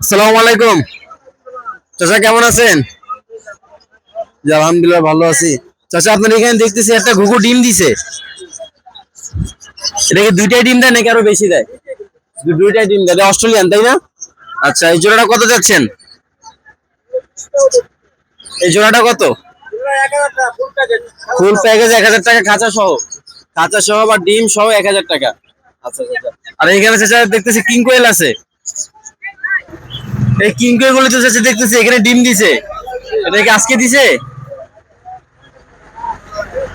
আসসালামু আলাইকুম। চাচা কেমন আছেন? জি আলহামদুলিল্লাহ ভালো আছি। চাচা আপনার এখানে দেখতেছি একটা ঘুঘু ডিম দিছে। এটা কি দুইটাই ডিম দেয় নাকি আরো বেশি দেয়? দুইটাই ডিম দেয়। এটা অস্ট্রেলিয়ান তাই না? আচ্ছা এই জোড়াটা কত যাচ্ছেন? এই জোড়াটা কত? ফুল প্যাকেজ 1000 টাকা খাঁচা সহ। খাঁচা সহ বা ডিম সহ 1000 টাকা। আচ্ছা আচ্ছা। আর এখানে চাচা দেখতেছি কিং কোয়েল আছে। এই কিং কোয়েল গুলো তো চাচা দেখতেছি এখানে ডিম দিছে। এটা কি আজকে দিছে?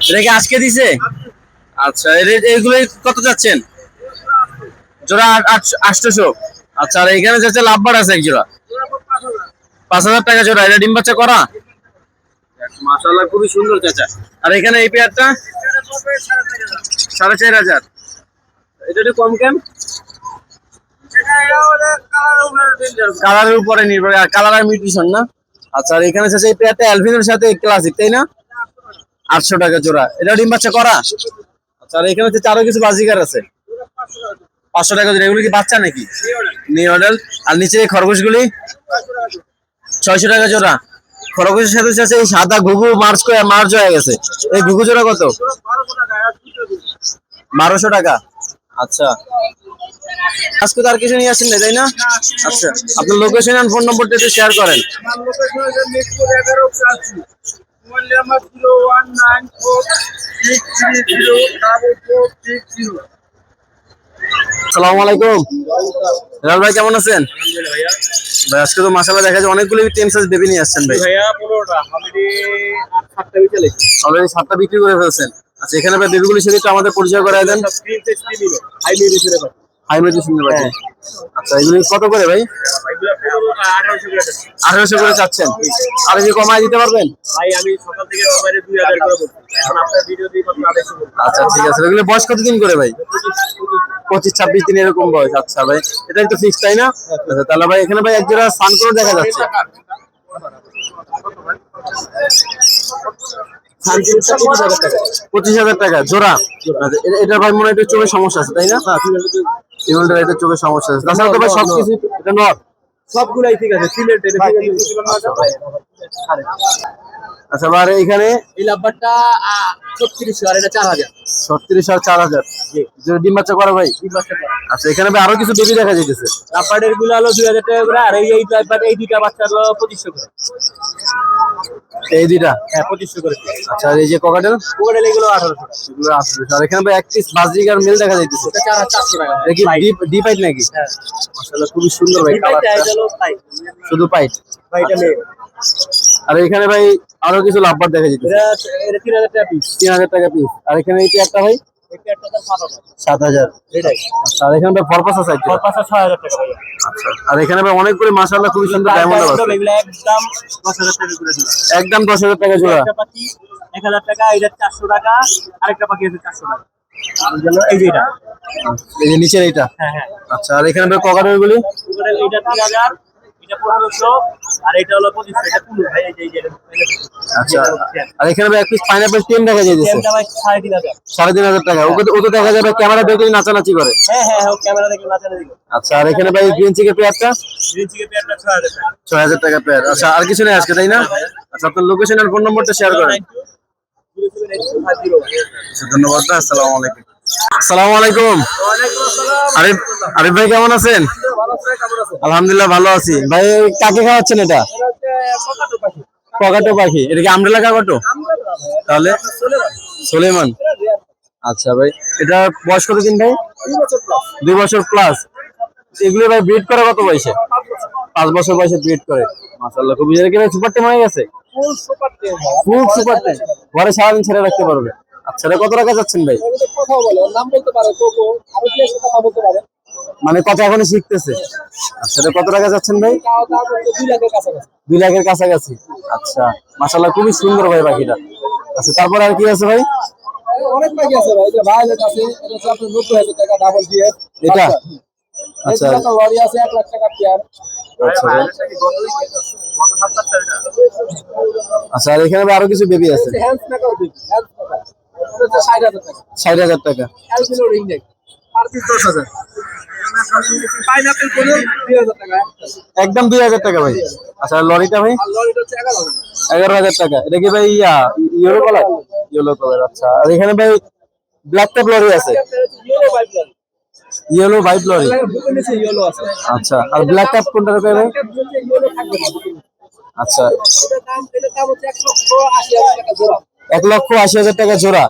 এটা কি আজকে দিছে? আচ্ছা এইগুলো কত যাচ্ছেন? জোড়া 800। আচ্ছা আর এখানে যাচ্ছে লাভবার আছে এক জোড়া 5000 টাকা জোড়া। এটা ডিম বাচ্চা করা? মাশাআল্লাহ খুবই সুন্দর চাচা। আর এখানে এই পেয়ারটা 4500। এটা একটু কম কেন? কালারের উপরে নির্ভর, আর কালার আর মিউটেশন না। আচ্ছা আর এখানে চাচা এই পেয়ারটা অ্যালবিনোর সাথে ক্লাসিক তাই না? 800 টাকা জোড়া। এটা ডিম বাচ্চা করা? আচ্ছা আর এখানে হচ্ছে আরো কিছু বাজিকার আছে 500 টাকা জোড়া। এগুলো কি বাচ্চা নাকি? New model. আর নিচে এই খরগোশগুলি 600 টাকা জোড়া। খরগোশের সাথে সাথে এই সাদা ঘুঘু মার্চ হয়ে গেছে। এই ঘুঘু জোড়া কত? 1200 টাকা। আচ্ছা আজকে তো আর কিছু নিয়ে আসেন না তাই না? আচ্ছা আপনার লোকেশন আর ফোন নম্বরটা একটু শেয়ার করেন। আসসালামু আলাইকুম। হেলাল ভাই কেমন আছেন? ভাই আজকে তো মাশাআল্লাহ দেখা যায় অনেকগুলো টেন সাইজ বেবি নিয়ে আসছেন ভাই। ভাইয়া 15টা অলরেডি 7টা বিকেলে অলরেডি 7টা বিক্রি করে ফেলছেন। আচ্ছা এখানে ভাই বেবিগুলোর সাথে একটু আমাদের পরিচয় করায় দেন। স্ক্রিন টেস্ট দিবে হাই মেডিসিনে পাবে। হাই মেডিসিন পাচ্ছেন। আচ্ছা এগুলো কত করে ভাই? ভাইগুলা 15টা 1800 করে আছে। 1800 করে চাচ্ছেন। আর কি কমায় দিতে পারবেন? ভাই আমি সকাল থেকে সবাইরে 2000 করে বলছি, এখন আপনার ভিডিও দিয়ে মাত্র 250 বলছি। আচ্ছা ঠিক আছে। এগুলো বয়স কতদিন করে ভাই? 25-26 দিন এরকম বয়স। আচ্ছা ভাই এটা একটু ফিক্স তাই না? আচ্ছা তাহলে ভাই এখানে ভাই এক জোড়া সানকোর দেখা যাচ্ছে। 25,000 টাকা জোড়া। আচ্ছা, এটা ভাই মনে হয় একটু চোখের সমস্যা আছে তাই না? ফিমেলটার এটা চোখের সমস্যা আছে। তাছাড়া তো ভাই সবকিছু এটা নর। সবগুলাই ঠিক আছে, সিলেট এটা ঠিক আছে। আচ্ছা আর এখানে এই লাম্বারটা 3600 আর এটা 4000। 36 আর 4000। ডিম বাচ্চা করে ভাই? আচ্ছা এখানে ভাই আরো কিছু বেবি দেখা যাইতেছে। লাম্বারের গুলো হলো 2000 টাকা করে, আর এই লাম্বার এই দুইটা বাচ্চা হলো 2500 করে। এই দুইটা হ্যাঁ 2500 করে। আচ্ছা আর এই যে কোকাটেল কোকাটেল এগুলো 1800 টাকা। এগুলো 800। আর এখানে ভাই এক পিস বাজিকার মেল দেখা যাইতেছে। এটা 4400 টাকা। এটা কি ডি পাইট নাকি? হ্যাঁ মাশাআল্লাহ খুবই সুন্দর ভাই কালারটা। এটা হলো পাই। শুধু পাইট ভাই এটা মেয়ে। আর এখানে ভাই আরো কিছু লাভবার দেখা যাইতেছে। এটা 3000 টাকা পিস। 3000 টাকা পিস। আর এখানে এই একটা ভাই এই পেয়ারটা 7000। 7000। এটাই। আচ্ছা আর এখানে ভাই ফরপাস আছে একটা। ফরপাসা 6000 টাকা ভাই। আচ্ছা আর এখানে ভাই অনেকগুলো মাশাআল্লাহ খুবই সুন্দর ডায়মন্ড আছে। এগুলো একদম 10000 টাকা করে দিলাম। একদম 10,000 টাকা জোড়া। একটা পাখি 1000 টাকা, এটা 400 টাকা, আরেকটা পাখি আছে 400 টাকা। আর গেল এই যে এটা। এই যে নিচের এইটা। হ্যাঁ হ্যাঁ। আচ্ছা আর এখানে ভাই কোকাটেল গুলি কোকাটেল এটা 3000, এটা 1500, আর এটা হলো 2500। এটা কুলু ভাই এই যে আচ্ছা আর এখানে ভাই এক পিস পাইনাপল টিম দেখা যাইতেছে। এটা ভাই 3500। 3500 টাকা। ওকে ও তো দেখা যাবে ক্যামেরা দেখে নাচানাচি করে। হ্যাঁ হ্যাঁ হ্যাঁ, ক্যামেরা দেখে নাচালে দিবে। আচ্ছা আর এখানে ভাই গ্রিন চিকের পেয়ারটা গ্রিন চিকেন পেয়ারটা 6000 টাকা। 6000 টাকা পেয়ার। আচ্ছা আর কিছু নেই আজকে তাই না? আচ্ছা আপনার লোকেশন আর ফোন নম্বরটা শেয়ার করেন। 079207850। আচ্ছা ধন্যবাদ। আসসালামু আলাইকুম। আসসালামু আলাইকুম। ওয়ালাইকুম আসসালাম। আরিফ আরিফ ভাই কেমন আছেন? ভালো আছেন, কেমন আছেন? আলহামদুলিল্লাহ ভালো আছি ভাই। কাকে খাওয়াচ্ছেন এটা? এটা হচ্ছে কোকাটো পাখি। ককাটো পাখি। এটা কি আমরেলা কাকাটো? আমরা না ভাই, তাহলে সুলেমান। সুলেমান। এটা রিয়ার। আচ্ছা ভাই এটা বয়স কত দিন ভাই? 2 বছর প্লাস। 2 বছর প্লাস। এগুলো ভাই ব্রিড করে কত বয়সে? 5 বছর বয়সে ব্রিড করে। মাশাআল্লাহ খুবই। এটা কি ভাই সুপার টেম হয়ে গেছে? ফুল সুপার টেম ভাই। ফুল সুপার টেম। ঘরে সারাদিন ছেড়ে রাখতে পারবে। আচ্ছা এটা কত টাকা যাচ্ছেন ভাই? এটা কথা বলে, ওর নাম বলতে পারে, কোকো, আরো কি আছে কথা বলতে পারে। মানে কথা এখনো শিখতেছে। আচ্ছা এটা কত টাকা যাচ্ছেন ভাই? তাও দাম হচ্ছে 2 লাখের কাছাকাছি। 2 লাখের কাছাকাছি। আচ্ছা মাশাআল্লাহ খুবই সুন্দর ভাই পাখিটা। আচ্ছা তারপর আর কি আছে ভাই? অনেক পাখি আছে ভাই, এটা ভায়োলেট আছে, এটা হচ্ছে আপনার 90000 টাকা ডাবল ডিএফ। এটা আচ্ছা এটা লরি আছে 1 লাখ টাকা পেয়ার। আচ্ছা ভাই। আচ্ছা আর এখানে আরো কিছু বেবি আছে। হ্যান্ডস মেকার দিই, হ্যান্ডস মেকার। এটা হচ্ছে 60000 টাকা। 60,000 টাকা। Albino ring neck. আর পিস 10,000 পাইনাপেল কোন 2000 টাকা একদম 2000 টাকা ভাই। আচ্ছা লরিটা ভাই আর লরিটা হচ্ছে 11,000 11,000 টাকা। এটা কি ভাই ইয়েলো কালার? Yellow colour. আচ্ছা আর এখানে ভাই ব্ল্যাক টপ লরি আছে, yellow pipeline yellow white lorry. বুকে নিচে ইয়েলো আছে আচ্ছা আর ব্ল্যাক টপ কোনটা ভাই? ইয়েলো থাকবে না আচ্ছা এটার দাম হচ্ছে 1,80,000 টাকা জোড়া 1,80,000 টাকা জোড়া।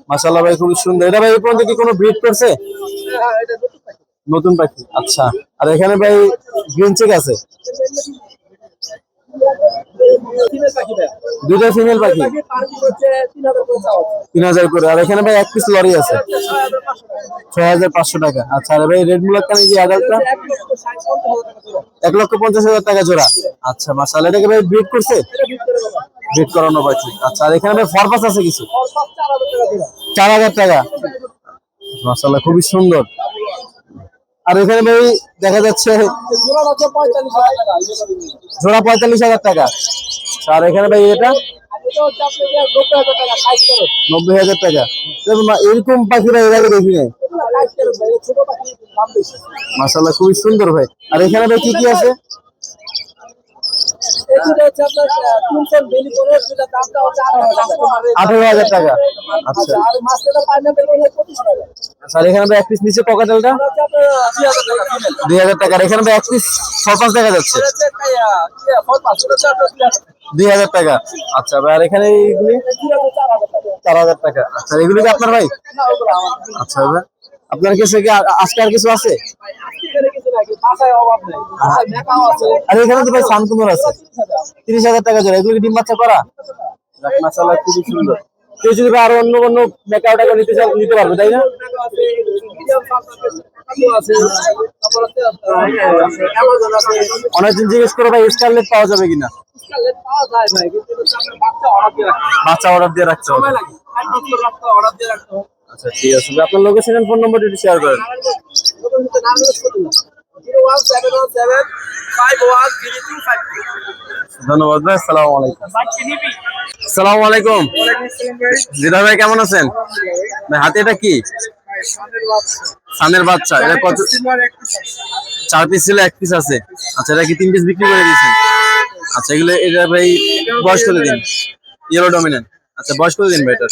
মাশাআল্লাহ ভাই খুব সুন্দর। এটা ভাই এই পর্যন্ত কি কোনো ব্রিড করছে? হ্যাঁ এটা নতুন পাখি নতুন পাখি। আচ্ছা আর এখানে ভাই গ্রিন চেক আছে, ফিমেল পাখি ভাই দুইটা ফিমেল পাখি, পাখি পার পিস হচ্ছে 3,000 করে চাওয়া 3,000 করে। আর এখানে ভাই এক পিস লরি আছে 6,500 টাকা। আচ্ছা আর ভাই রেড মুলাক্কানি যে আদালটা 1,50,000 টাকা জোড়া। আচ্ছা মাশাআল্লাহ। এটাকে ভাই ব্রিড করছে? ব্রিড করানো পাখি। আচ্ছা আর এখানে ভাই ফরপাস আছে কিছু 4,000 টাকা। মাশাআল্লাহ খুবই সুন্দর। আর এখানে ভাই দেখা যাচ্ছে জোড়া 45,000 টাকা। আর এখানে ভাই এটা 90,000 টাকা। এরকম পাখি ভাই এর আগে দেখি নাই। মাশাআল্লাহ খুবই সুন্দর ভাই। আর এখানে ভাই কি কি আছে? 18,000 টাকা। আচ্ছা আর এখানে ভাই এক পিস নিচে পকেটেলটা 2,000 টাকা। আর এখানে ভাই এক পিস ফরপাস দেখা যাচ্ছে 2,000 টাকা। আচ্ছা ভাই আর এখানে এইগুলি 4,000 টাকা। আচ্ছা এগুলি কি আপনার ভাই? আচ্ছা ভাই আপনার কাছে কি আজকে আর কিছু আছে? আর এখানে তো ভাই সানকুমার আছে 30,000 টাকা জোড়া। এগুলো কি ডিম বাচ্চা করা? মাশাআল্লাহ খুবই সুন্দর। কেউ যদি আরো অন্য কোনো মেকাও টাকা নিতে চান নিতে পারবে তাই না? অনেকদিন জিজ্ঞেস করে ভাই স্কারলেট পাওয়া যাবে কিনা? বাচ্চা অর্ডার দিয়ে রাখতে হবে। আচ্ছা ঠিক আছে। আপনার লোকেশন ফোন নাম্বার একটু শেয়ার করেন। ধন্যবাদ ভাই। আসসালামু আলাইকুম। আসসালামু আলাইকুম। জিদা ভাই কেমন আছেন ভাই? হাতে এটা কি? সানের বাচ্চা। এটা কত? 4 পিস ছিল, 1 পিস আছে। আচ্ছা এটা কি 3 পিস বিক্রি করে দিয়েছেন? আচ্ছা এগুলো এটা ভাই বয়স করে দিন। Yellow dominant. আচ্ছা বয়স করে দিন ভাই এটা।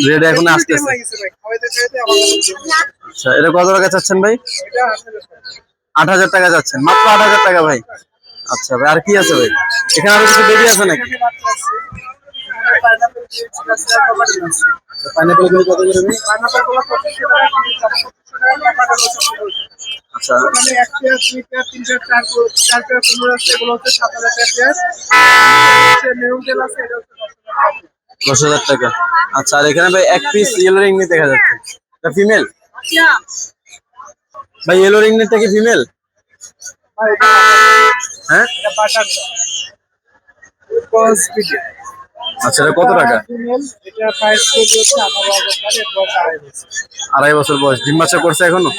রেড এখন আসতেছে। আচ্ছা এটা কত টাকা চাচ্ছেন ভাই? 8,000 টাকা যাচ্ছেন, মাত্র 8,000 টাকা ভাই। আচ্ছা ভাই আর কি আছে ভাই? এখানে আরো কিছু বেবি আছে নাকি? পাইনাপেল গুলো কত করে ভাই? আচ্ছা 10,000 টাকা। আচ্ছা আর এখানে ভাই এক পিস ইয়েলো রিং নিয়ে দেখা যাচ্ছে, এটা ফিমেল ভাই? ইয়েলো রিং নেটটা কি ফিমেল? হ্যাঁ আচ্ছা এটা কত টাকা? 2.5 বছর বয়স। ডিম বাচ্চা করছে এখনো?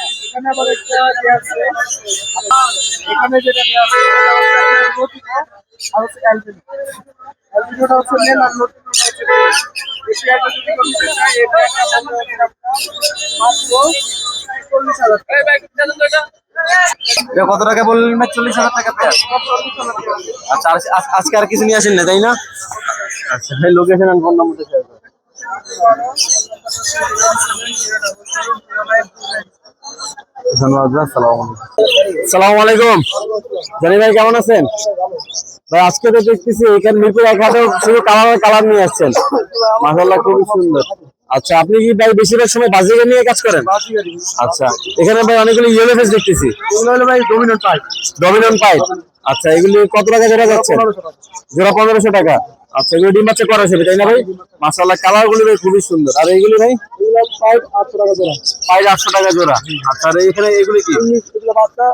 এটা কত টাকা বললেন ভাই? 40,000 টাকা পেয়ার। আচ্ছা আজকে আর কিছু নিয়ে আসেন না তাই না? আচ্ছা ভাই লোকেশন আর ফোন নাম্বারটা শেয়ার করুন। ধন্যবাদ ভাই। আসসালামু আলাইকুম। জানি ভাই কেমন আছেন ভাই? আজকে তো দেখতেছি এখানে মিরপুর 1 শুধু কালার নিয়ে আসছেন। মাশাআল্লাহ খুবই সুন্দর। আচ্ছা আপনি কি ভাই বেশিরভাগ সময় বাজিগার নিয়ে কাজ করেন? আচ্ছা এখানে ভাই অনেকগুলো ইয়েলো ফেস দেখতেছি। এগুলো হলো ভাই ডমিনেন্ট পাইপ। Dominant pipe. আচ্ছা এগুলি কত টাকা জোড়া যাচ্ছে? জোড়া 1,500 টাকা। আচ্ছা এগুলো ডিম বাচ্চা করা যাবে তাই না ভাই? মাশাআল্লাহ কালার গুলো ভাই খুবই সুন্দর। আর এইগুলি ভাই? এগুলো পাইপ 800 টাকা জোড়া। পাইপ 800 টাকা জোড়া। আচ্ছা আর এখানে এগুলি কি? এগুলো বাচ্চা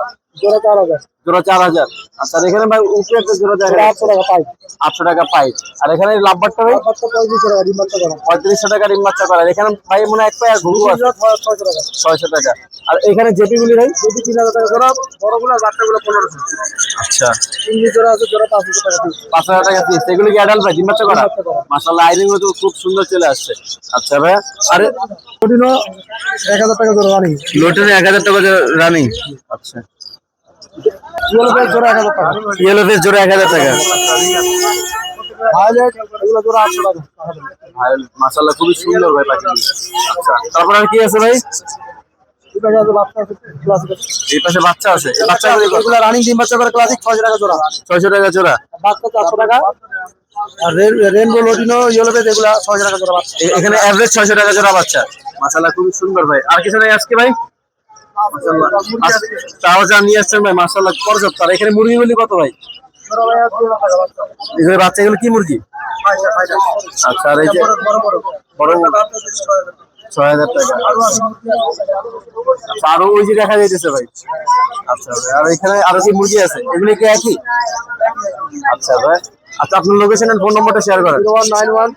জোড়া 4000, জোড়া 4000। আচ্ছা আর এখানে ভাই উপরে একটা জোড়া দেখা জোড়া যাচ্ছে 800 টাকা পাই। 800 টাকা পাইপ। আর এখানে লাভবারটা ভাই আর 35 টাকা ডিম বাচ্চা করা। 3500 টাকা ডিম বাচ্চা করা। আর এখানে ভাই মনে হয় এক পায়ে ঘুঘু আছে 600 টাকা। 600 টাকা। আর এখানে জেপিগুলি ভাই যদি 3000 টাকা জোড়া, বড়গুলো বাচ্চাগুলো 1500। আচ্ছা ইংলিশ জোড়া আছে, জোড়া 500 টাকা পিস। 5000 টাকা পিস। এগুলো কি অ্যাডাল্ট ভাই ডিম বাচ্চা করা? ডিম বাচ্চা করা। মাশাআল্লাহ আইরিং তো খুব সুন্দর চলে আসছে। আচ্ছা ভাই আর ওটিনো 1000 টাকা জোড়া রানিং। লোটেনে 1000 টাকা রানিং। আচ্ছা ইয়েলো বেস জোড়া 1000 টাকা। ইয়েলো ফেস জোড়া 1000 টাকা। হাইলাইট এগুলো জোড়া 800 টাকা। ভাই মাশাআল্লাহ খুবই সুন্দর ভাই পাখিগুলি। আচ্ছা তারপর আর কি আছে ভাই? ঠিক আছে, বাচ্চা আছে ক্লাসিক। এই পাশে বাচ্চা আছে। এই বাচ্চাগুলি কত? এগুলো রানিং ডিম বাচ্চা করে ক্লাসিক 600 টাকা জোড়া। 600 টাকা জোড়া। বাচ্চা 400 টাকা। আর রেনবো লোটিনো ইয়েলো বেস এগুলো 600 টাকা জোড়া বাচ্চা। এখানে এভারেজ 600 টাকা জোড়া বাচ্চা। মাশাআল্লাহ খুবই সুন্দর ভাই। আর কিছু নাই আজকে ভাই? মাশাআল্লাহ তাও যা নিয়ে আসছেন ভাই মাশাআল্লাহ পর্যাপ্ত। আর এখানে মুরগিগুলি কত ভাই? জোড়া ভাই 2000 টাকা বাচ্চা। এগুলো বাচ্চাগুলো কি মুরগি? আচ্ছা আর এই যে বড় 6000 টাকা। আচ্ছা আরো ওই যে দেখা যাইতেছে ভাই। আচ্ছা ভাই আর এখানে আরো কি মুরগি আছে? এগুলি কি একই? আচ্ছা ভাই আচ্ছা আপনার লোকেশন এন্ড ফোন নম্বরটা শেয়ার করেন। 0191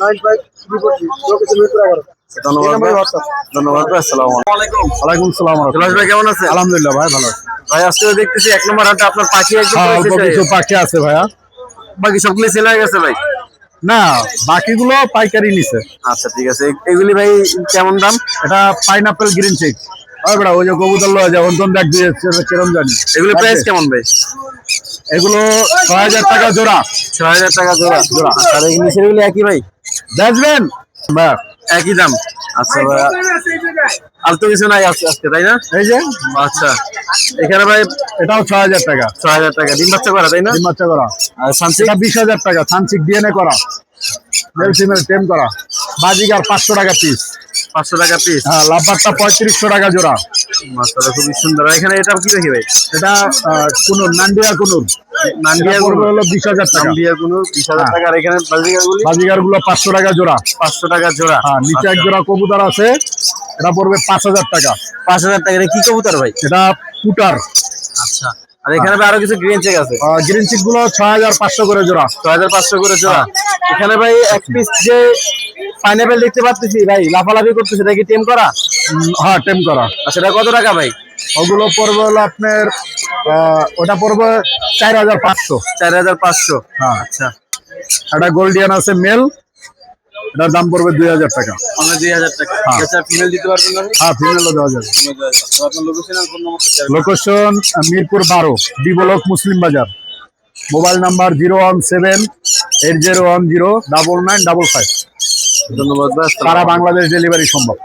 95 343 লোকেশন মিরপুর 11। ধন্যবাদ ভাই। ধন্যবাদ ভাই। আসসালামু আলাইকুম। ওয়ালাইকুম সালাম। জলাস ভাই কেমন আছেন? আলহামদুলিল্লাহ ভাই, ভালো আছি। ভাই আজকে দেখতেছি এক নম্বর হাটে আপনার পাখি একদম হ্যাঁ, পুরো অল্প শেষ হয়ে কিছু গেছে। পাখি আছে ভাইয়া। বাকি সবগুলি সেল হয়ে গেছে ভাই। না, বাকিগুলো পাইকারি নিছে। আচ্ছা ঠিক আছে এগুলি ভাই কেমন দাম? এটা পাইনাপেল গ্রিন চেক। ওই বেড়া ওই যে কবুতর লয়ে যায় অন্তন দেখ দিয়েছে কিরম জানি। এগুলি প্রাইস কেমন ভাই? এগুলো 6000 টাকা জোড়া। 6000 টাকা জোড়া। জোড়া। আর এই নিচেরগুলি একই ভাই? দেখবেন ভাইয়া, একই দাম। আচ্ছা ভাই আর তো কিছু নাই আজকে তাই না? এই যে আচ্ছা এখানে ভাই এটাও 6000 টাকা 6000 টাকা ডিম বাচ্চা করা তাই না? ডিম বাচ্চা করা। আর সানসিক এটা 20000 টাকা সানচিক ডিএনএ করা, মেল ফিমেল টেম করা। বাজিগার 500 টাকা পিস। 500 টাকা পিস। হ্যাঁ, লাভবারটা 3500 টাকা জোড়া। মাশাআল্লাহ খুবই সুন্দর। আর এখানে এটা কি রাখি ভাই? এটা কুনুর, নান্ডিয়া কুনুর। নান্ডিয়া এটা গুলো পড়বে হলো 20000 টাকা। নান্ডিয়া গুলো 20000 টাকা। আর এখানে বাজিগারগুলি বাজিগার গুলো 500 টাকা জোড়া। 500 টাকা জোড়া। হ্যাঁ, নিচে এক জোড়া কবুতর আছে, এটা পড়বে 5000 টাকা। 5000 টাকা। এটা কি কবুতর ভাই? এটা পুটার। আচ্ছা আর এখানে ভাই আরো কিছু গ্রিন চেক আছে। গ্রিন চিক গুলো 6500 করে জোড়া। 6500 করে জোড়া। এখানে ভাই এক পিস যে পাইনাপেল দেখতে পাচ্ছি ভাই লাফালাফি করতেছে এটা কি টেম করা? হ্যাঁ, টেম করা। আচ্ছা এটা কত টাকা ভাই? ওগুলো পড়বে হলো আপনার ওটা পড়বে 4500। 4500। হ্যাঁ, আচ্ছা এটা গোল্ডিয়ান আছে মেল, এটার দাম পড়বে 2000 টাকা। আমরা 2000 টাকা। হ্যাঁ। আচ্ছা ফিমেল দিতে পারবেন না? হ্যাঁ, ফিমেলও দেওয়া যাবে। আপনার লোকেশন আর ফোন নম্বরটা share location Mirpur 12, D block, Muslim Bazar. Mobile number 01780109955। ধন্যবাদ ভাই। সারা বাংলাদেশ ডেলিভারি সম্ভব।